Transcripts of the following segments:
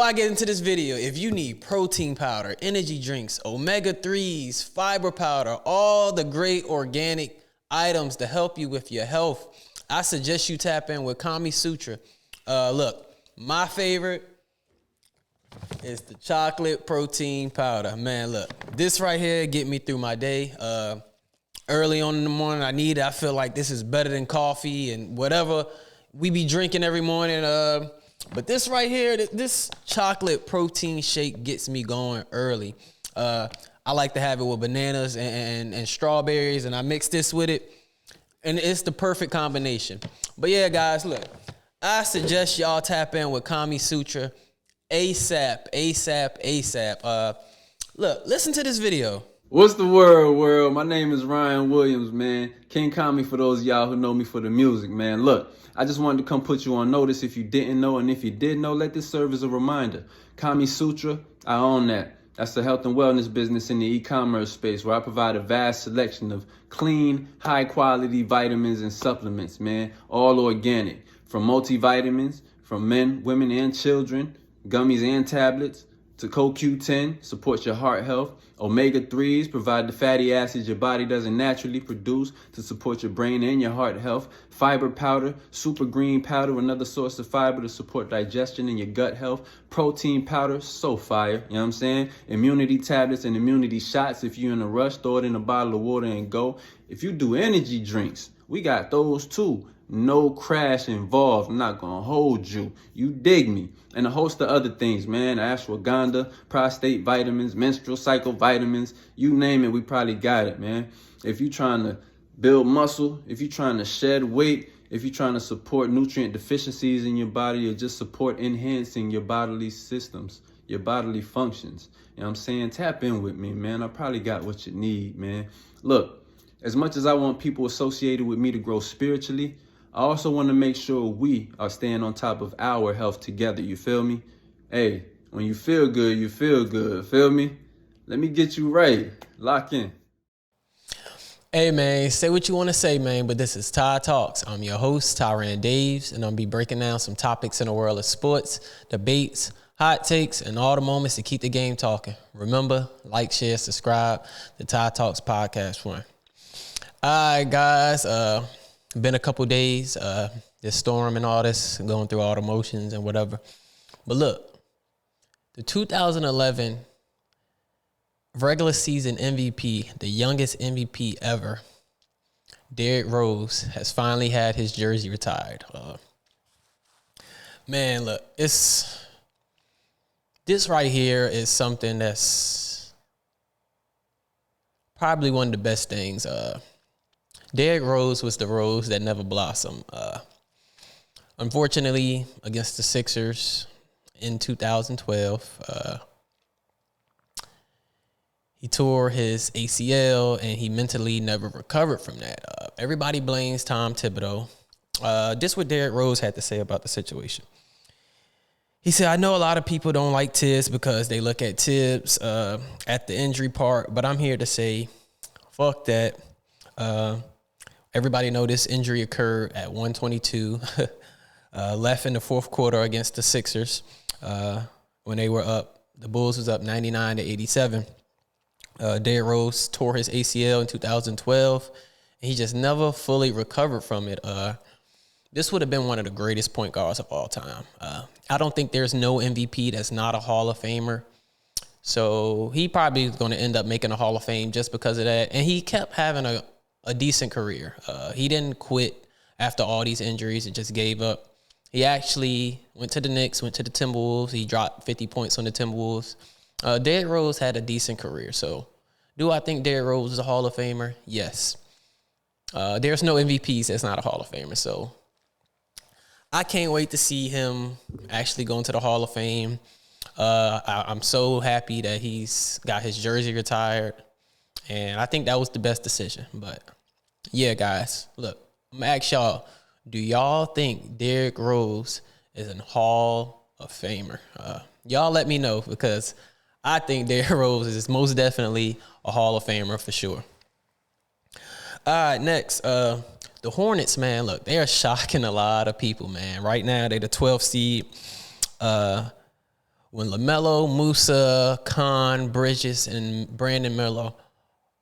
I get into this video, if you need protein powder, energy drinks, omega-3s, fiber powder, all the great organic items to help you with your health, I suggest you tap in with Kami Sutra. Look, my favorite is the chocolate protein powder. Man, look, this right here get me through my day. Early on in the morning, I need it. I feel like this is better than coffee and whatever we be drinking every morning. But this right here, this chocolate protein shake gets me going early. I like to have it with bananas and strawberries, and I mix this with it, and it's the perfect combination. But yeah, guys, look, I suggest y'all tap in with Kami Sutra ASAP. Look, listen to this video. What's the word, world? My name is Ryan Williams, man. King Kami for those of y'all who know me for the music, man. Look, I just wanted to come put you on notice if you didn't know, and if you did know, let this serve as a reminder. Kami Sutra, I own that. That's the health and wellness business in the e-commerce space where I provide a vast selection of clean, high-quality vitamins and supplements, man. All organic. From multivitamins, from men, women, and children, gummies and tablets, to CoQ10, supports your heart health. Omega-3s provide the fatty acids your body doesn't naturally produce to support your brain and your heart health. Fiber powder, super green powder, another source of fiber to support digestion and your gut health. Protein powder, so fire, you know what I'm saying? Immunity tablets and immunity shots. If you're in a rush, throw it in a bottle of water and go. If you do energy drinks, we got those too. No crash involved. I'm not gonna hold you. You dig me. And a host of other things, man. Ashwagandha, prostate vitamins, menstrual cycle vitamins. You name it, we probably got it, man. If you're trying to build muscle, if you're trying to shed weight, if you're trying to support nutrient deficiencies in your body, or just support enhancing your bodily systems, your bodily functions, you know what I'm saying? Tap in with me, man. I probably got what you need, man. Look, as much as I want people associated with me to grow spiritually, I also want to make sure we are staying on top of our health together. You feel me? Hey, when you feel good, you feel good. Feel me? Let me get you right. Lock in. Hey, man, say what you want to say, man, but this is Ty Talks. I'm your host, Tyran Daves, and I'll be breaking down some topics in the world of sports, debates, hot takes, and all the moments to keep the game talking. Remember, like, share, subscribe. The Ty Talks podcast one. All right, guys. Been a couple days, this storm and all this, going through all the motions and whatever. But look, the 2011 regular season MVP, the youngest MVP ever, Derrick Rose, has finally had his jersey retired. Man, look, this right here is something that's probably one of the best things. Derrick Rose was the rose that never blossomed. Unfortunately, against the Sixers in 2012, he tore his ACL and he mentally never recovered from that. Everybody blames Tom Thibodeau. This is what Derrick Rose had to say about the situation. He said, I know a lot of people don't like Tibbs because they look at Tibbs at the injury part, but I'm here to say, fuck that. Everybody know this injury occurred at 1:22, left in the fourth quarter against the Sixers when they were up. The Bulls was up 99-87. Derrick Rose tore his ACL in 2012, and he just never fully recovered from it. This would have been one of the greatest point guards of all time. I don't think there's no MVP that's not a Hall of Famer. So he probably is going to end up making a Hall of Fame just because of that. And he kept having a decent career. He didn't quit after all these injuries and just gave up. He actually went to the Knicks, went to the Timberwolves. He dropped 50 points on the Timberwolves. Derrick Rose had a decent career. So do I think Derrick Rose is a Hall of Famer? Yes. There's no MVPs that's not a Hall of Famer. So I can't wait to see him actually go into the Hall of Fame. I'm so happy that he's got his jersey retired. And I think that was the best decision. But, yeah, guys, look, I'm going to ask y'all, do y'all think Derrick Rose is a Hall of Famer? Y'all let me know because I think Derrick Rose is most definitely a Hall of Famer for sure. All right, next, the Hornets, man, look, they are shocking a lot of people, man. Right now, they're the 12th seed. when LaMelo, Musa, Khan, Bridges, and Brandon Miller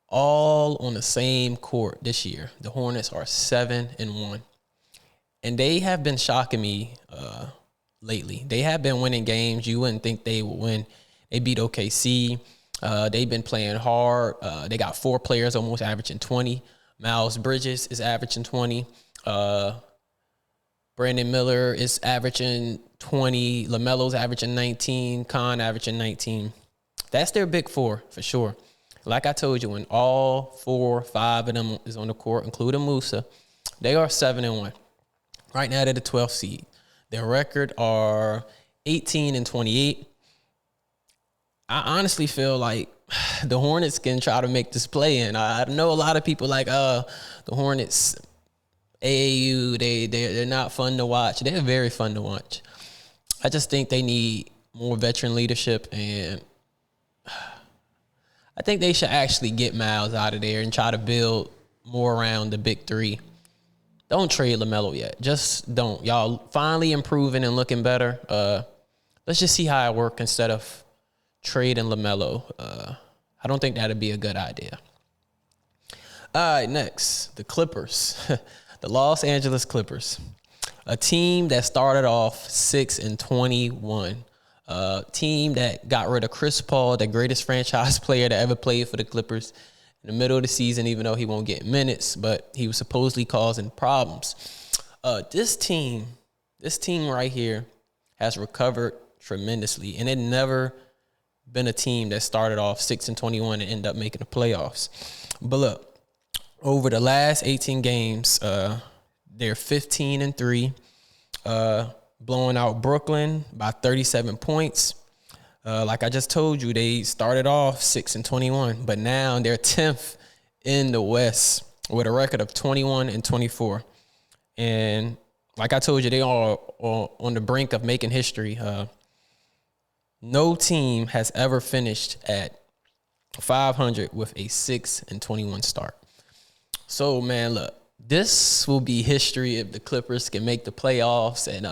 all on the same court this year, the Hornets are 7-1. And they have been shocking me lately. They have been winning games you wouldn't think they would win. They beat OKC. They've been playing hard. They got 4 players almost averaging 20. Miles Bridges is averaging 20. Brandon Miller is averaging 20. LaMelo's averaging 19. Khan averaging 19. That's their big 4 for sure. Like I told you, when all 5 of them is on the court, including Musa, they are 7-1. Right now, they're the 12th seed. Their record are 18-28. I honestly feel like the Hornets can try to make this play in. I know a lot of people like, the Hornets, AAU, they're not fun to watch. They're very fun to watch. I just think they need more veteran leadership, and I think they should actually get Miles out of there and try to build more around the big 3. Don't trade LaMelo yet. Just don't. Y'all finally improving and looking better. Let's just see how it works instead of trading LaMelo. I don't think that'd be a good idea. All right, next, the Clippers. The Los Angeles Clippers. A team that started off 6-21. Team that got rid of Chris Paul, the greatest franchise player that ever played for the Clippers, in the middle of the season, even though he won't get minutes, but he was supposedly causing problems. This team right here has recovered tremendously, and it never been a team that started off 6-21 and ended up making the playoffs. But look, over the last 18 games, they're 15-3. Blowing out Brooklyn by 37 points. Like I just told you, they started off 6-21, but now they're 10th in the West with a record of 21-24. And like I told you, they are on the brink of making history. No team has ever finished at 500 with a 6-21 start. So, man, look. This will be history if the Clippers can make the playoffs. And,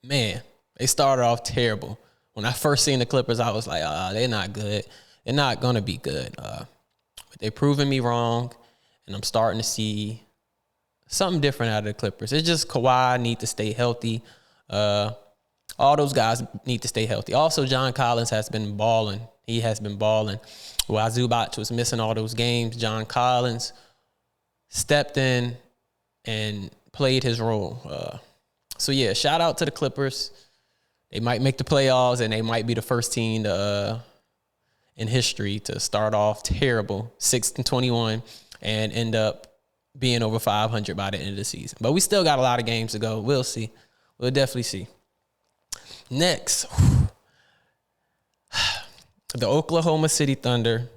man, they started off terrible. When I first seen the Clippers, I was like, they're not good. They're not going to be good. But they're proving me wrong, and I'm starting to see something different out of the Clippers. It's just Kawhi need to stay healthy. All those guys need to stay healthy. Also, John Collins has been balling. He has been balling. While Zubac was missing all those games, John Collins stepped in and played his role. So, yeah, shout out to the Clippers. They might make the playoffs, and they might be the first team in history to start off terrible, 6-21, and end up being over 500 by the end of the season. But we still got a lot of games to go. We'll see. We'll definitely see. Next, the Oklahoma City Thunder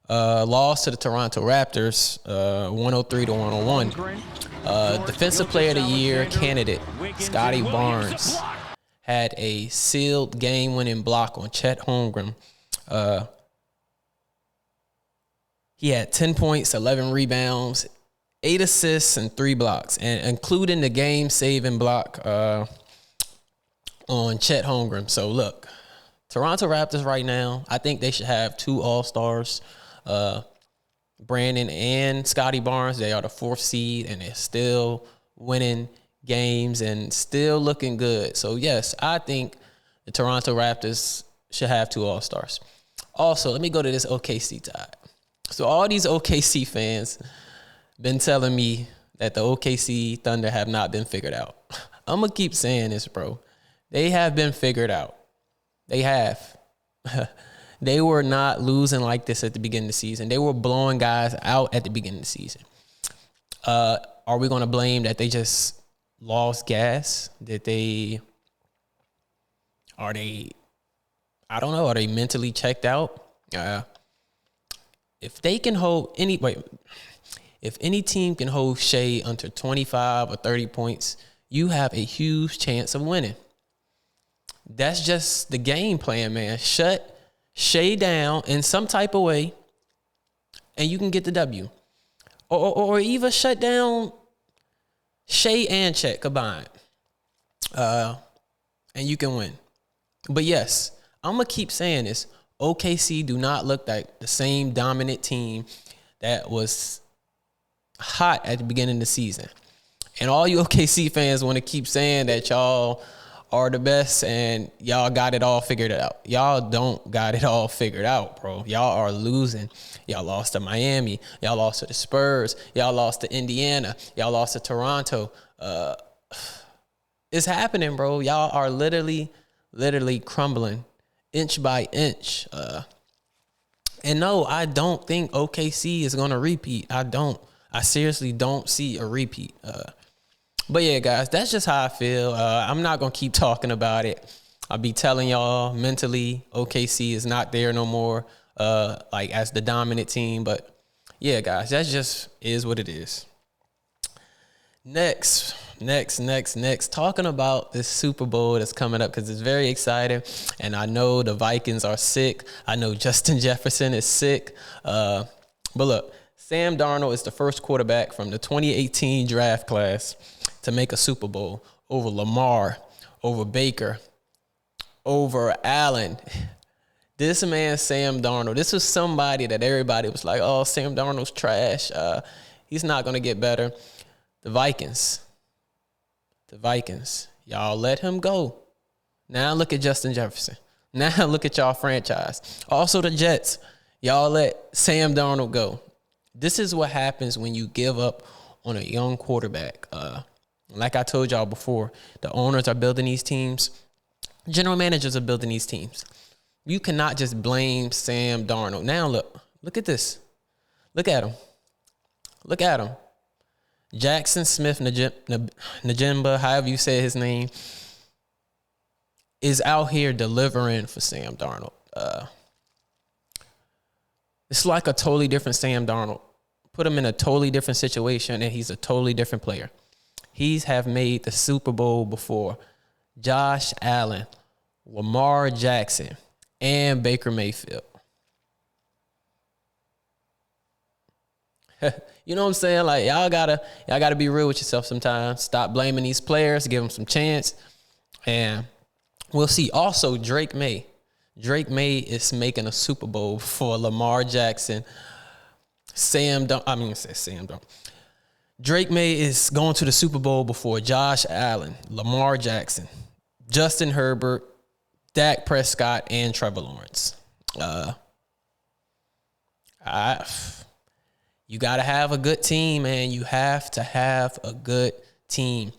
lost to the Toronto Raptors, 103-101. Defensive Player of the Year candidate Scotty Barnes had a sealed game-winning block on Chet Holmgren. He had 10 points, 11 rebounds, 8 assists, and 3 blocks, and including the game-saving block on Chet Holmgren. So, look, Toronto Raptors right now, I think they should have 2 All-Stars. Brandon and Scotty Barnes, they are the 4th seed, and they're still winning games and still looking good. So, yes, I think the Toronto Raptors should have 2 All-Stars. Also, let me go to this OKC tide. So, all these OKC fans been telling me that the OKC Thunder have not been figured out. I'm going to keep saying this, bro. They have been figured out. They have. They were not losing like this at the beginning of the season. They were blowing guys out at the beginning of the season. Are we going to blame that they just lost gas? Are they mentally checked out? If any team can hold Shea under 25 or 30 points, you have a huge chance of winning. That's just the game plan, man. Shut Shea down in some type of way, and you can get the W. Or even shut down Shea and Chet combined, and you can win. But yes, I'm going to keep saying this. OKC do not look like the same dominant team that was hot at the beginning of the season. And all you OKC fans want to keep saying that y'all are the best and y'all got it all figured out. Y'all don't got it all figured out, bro. Y'all are losing. Y'all lost to Miami. Y'all lost to the Spurs. Y'all lost to Indiana. Y'all lost to Toronto. It's happening, bro. Y'all are literally crumbling inch by inch. And no, I don't think OKC is going to repeat. I seriously don't see a repeat. But yeah, guys, that's just how I feel. I'm not going to keep talking about it. I'll be telling y'all mentally OKC is not there no more, like as the dominant team. But yeah, guys, that just is what it is. Next. Talking about this Super Bowl that's coming up because it's very exciting. And I know the Vikings are sick. I know Justin Jefferson is sick. But look, Sam Darnold is the first quarterback from the 2018 draft class to make a Super Bowl over Lamar, over Baker, over Allen. This man, Sam Darnold, this was somebody that everybody was like, oh, Sam Darnold's trash. He's not going to get better. The Vikings, y'all let him go. Now look at Justin Jefferson. Now look at y'all franchise. Also the Jets, y'all let Sam Darnold go. This is what happens when you give up on a young quarterback. Like I told y'all before, the owners are building these teams. General managers are building these teams. You cannot just blame Sam Darnold. Now look at this. Look at him. Jackson Smith Najimba, however you say his name, is out here delivering for Sam Darnold. It's like a totally different Sam Darnold. Put him in a totally different situation, and he's a totally different player. He's have made the Super Bowl before Josh Allen, Lamar Jackson, and Baker Mayfield. You know what I'm saying? Like y'all gotta be real with yourself sometimes. Stop blaming these players. Give them some chance, and we'll see. Also, Drake May is making a Super Bowl for Lamar Jackson. Drake May is going to the Super Bowl before Josh Allen, Lamar Jackson, Justin Herbert, Dak Prescott, and Trevor Lawrence. You got to have a good team, man. You have to have a good team.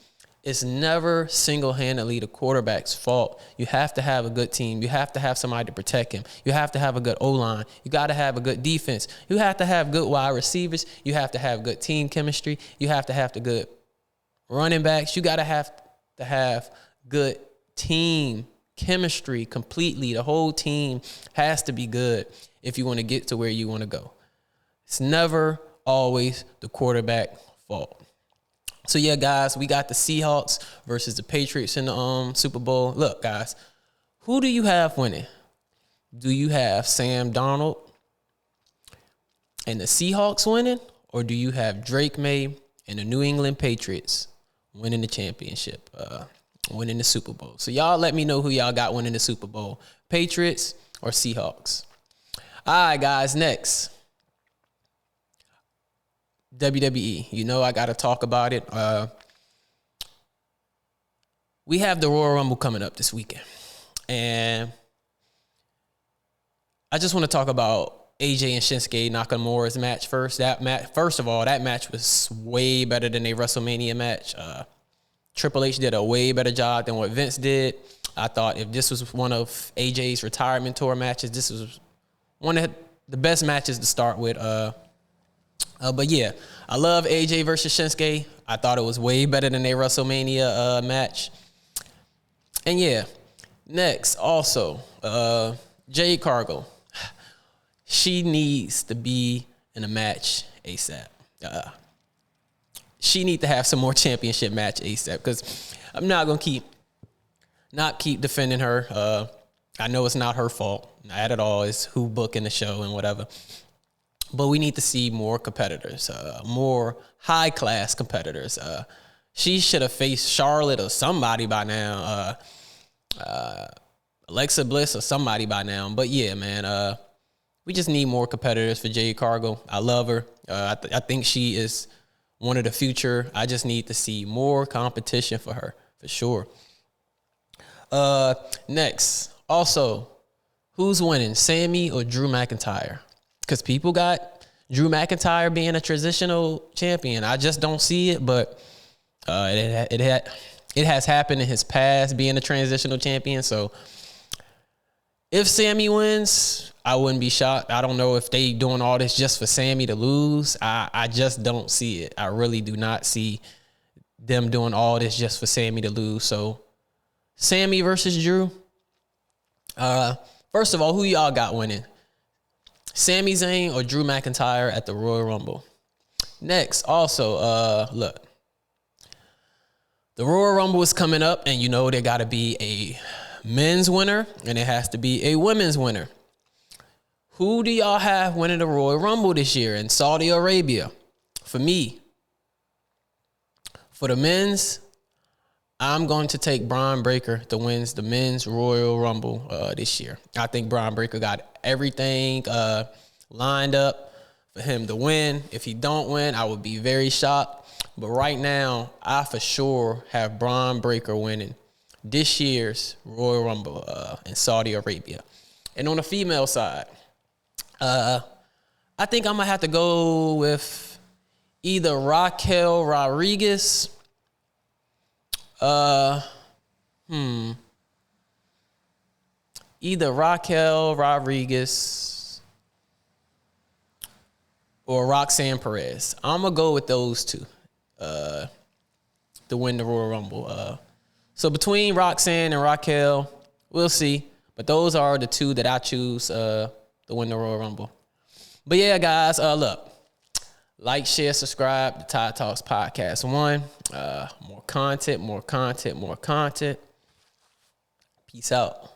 It's never single-handedly the quarterback's fault. You have to have a good team. You have to have somebody to protect him. You have to have a good O-line. You got to have a good defense. You have to have good wide receivers. You have to have good team chemistry. You have to have the good running backs. You got to have good team chemistry completely. The whole team has to be good if you want to get to where you want to go. It's never always the quarterback's fault. So, yeah, guys, we got the Seahawks versus the Patriots in the Super Bowl. Look, guys, who do you have winning? Do you have Sam Darnold and the Seahawks winning? Or do you have Drake May and the New England Patriots winning the championship, winning the Super Bowl? So, y'all let me know who y'all got winning the Super Bowl, Patriots or Seahawks. All right, guys, next. WWE. You know I got to talk about it. We have the Royal Rumble coming up this weekend. And I just want to talk about AJ and Shinsuke Nakamura's match first. First of all, that match was way better than a WrestleMania match. Triple H did a way better job than what Vince did. I thought if this was one of AJ's retirement tour matches, this was one of the best matches to start with. But yeah, I love AJ versus Shinsuke. I thought it was way better than a WrestleMania match. And yeah, next also, Jade Cargill. She needs to be in a match ASAP. She needs to have some more championship match ASAP because I'm not gonna keep defending her. I know it's not her fault, not at all. It's who booking the show and whatever. But we need to see more competitors, more high-class competitors. She should have faced Charlotte or somebody by now. Alexa Bliss or somebody by now. But yeah, man, we just need more competitors for Jade Cargill. I love her. I think she is one of the future. I just need to see more competition for her, for sure. Next, also, who's winning, Sammy or Drew McIntyre? Because people got Drew McIntyre being a transitional champion. I just don't see it, but it has happened in his past being a transitional champion. So if Sammy wins, I wouldn't be shocked. I don't know if they doing all this just for Sammy to lose. I just don't see it. I really do not see them doing all this just for Sammy to lose. So Sammy versus Drew. First of all, who y'all got winning? Sami Zayn or Drew McIntyre at the Royal Rumble? Next, also, look. The Royal Rumble is coming up, and you know there got to be a men's winner, and it has to be a women's winner. Who do y'all have winning the Royal Rumble this year in Saudi Arabia? For me, for the men's, I'm going to take Braun Breaker to win the men's Royal Rumble this year. I think Braun Breaker got everything lined up for him to win. If he don't win, I would be very shocked. But right now, I for sure have Braun Breaker winning this year's Royal Rumble in Saudi Arabia. And on the female side, I think I'm going to have to go with either Raquel Rodriguez. Either Raquel Rodriguez or Roxanne Perez. I'm going to go with those two to win the Royal Rumble. So between Roxanne and Raquel, we'll see. But those are the two that I choose to win the Royal Rumble. But yeah, guys, look. Like, share, subscribe to Tide Talks Podcast 1. More content. Peace out.